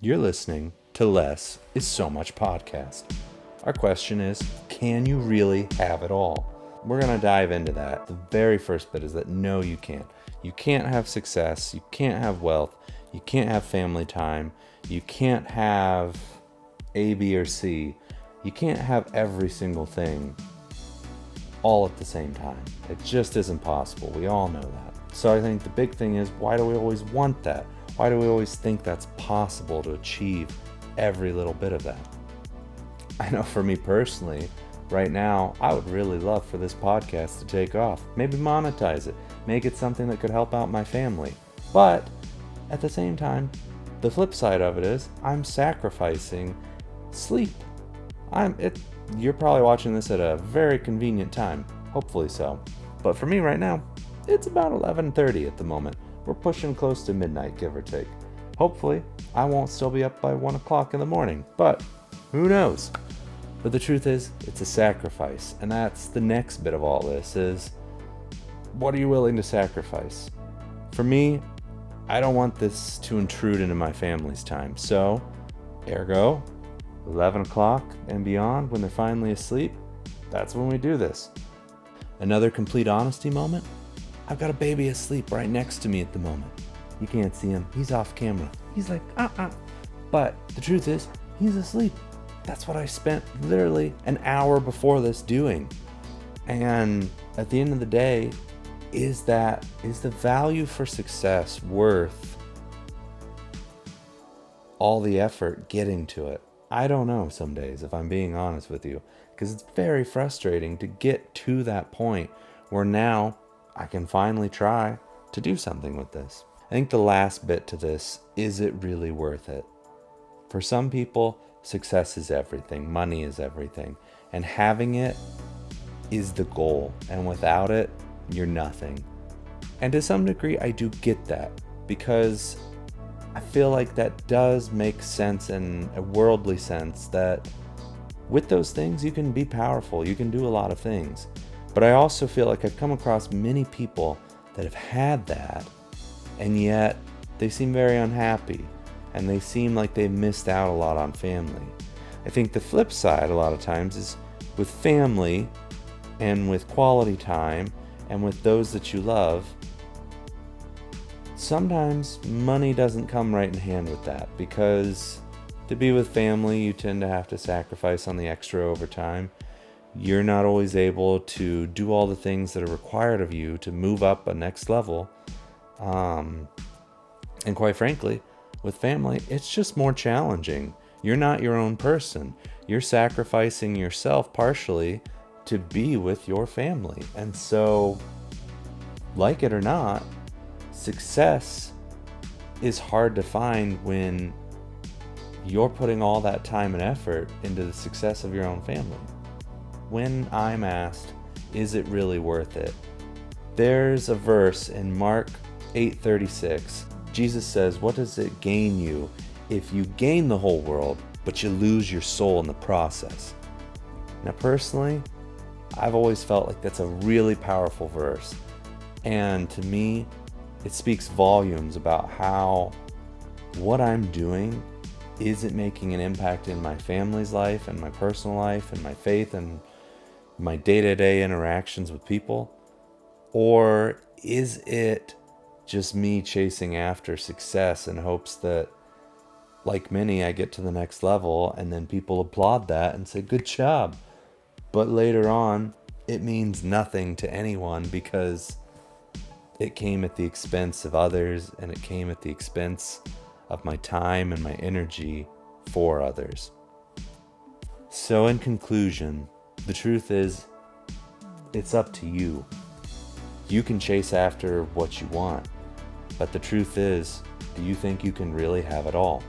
You're listening to Less is So Much podcast. Our question is, can you really have it all? We're going to dive into that. The very first bit is that no, you can't. You can't have success. You can't have wealth. You can't have family time. You can't have A, B, or C. You can't have every single thing all at the same time. It just isn't possible. We all know that. So I think the big thing is, why do we always want that? Why do we always think that's possible to achieve every little bit of that? I know for me personally, right now, I would really love for this podcast to take off. Maybe monetize it. Make it something that could help out my family. But at the same time, the flip side of it is I'm sacrificing sleep. You're probably watching this at a very convenient time. Hopefully so. But for me right now, it's about 11:30 at the moment. We're pushing close to midnight, give or take. Hopefully, I won't still be up by 1 o'clock in the morning, but who knows? But the truth is, it's a sacrifice, and that's the next bit of all this is, what are you willing to sacrifice? For me, I don't want this to intrude into my family's time, so, ergo, 11 o'clock and beyond, when they're finally asleep, that's when we do this. Another complete honesty moment? I've got a baby asleep right next to me at the moment. You can't see him. He's off camera. He's like, But the truth is, he's asleep. That's what I spent literally an hour before this doing. And at the end of the day, is the value for success worth all the effort getting to it? I don't know some days, if I'm being honest with you, because it's very frustrating to get to that point where now I can finally try to do something with this. I think the last bit to this, is it really worth it? For some people, success is everything, money is everything, and having it is the goal, and without it, you're nothing. And to some degree, I do get that, because I feel like that does make sense in a worldly sense, that with those things, you can be powerful, you can do a lot of things. But I also feel like I've come across many people that have had that, and yet they seem very unhappy, and they seem like they've missed out a lot on family. I think the flip side a lot of times is with family and with quality time and with those that you love, sometimes money doesn't come right in hand with that, because to be with family, you tend to have to sacrifice on the extra overtime. You're not always able to do all the things that are required of you to move up a next level. And quite frankly, with family, it's just more challenging. You're not your own person. You're sacrificing yourself partially to be with your family. And so, like it or not, success is hard to find when you're putting all that time and effort into the success of your own family. When I'm asked, is it really worth it? There's a verse in Mark 8:36. Jesus says, what does it gain you if you gain the whole world, but you lose your soul in the process? Now, personally, I've always felt like that's a really powerful verse. And to me, it speaks volumes about how what I'm doing, is it making an impact in my family's life and my personal life and my faith and my day-to-day interactions with people? Or is it just me chasing after success in hopes that, like many, I get to the next level and then people applaud that and say, good job. But later on, it means nothing to anyone because it came at the expense of others, and it came at the expense of my time and my energy for others. So in conclusion, the truth is, it's up to you. You can chase after what you want, but the truth is, do you think you can really have it all?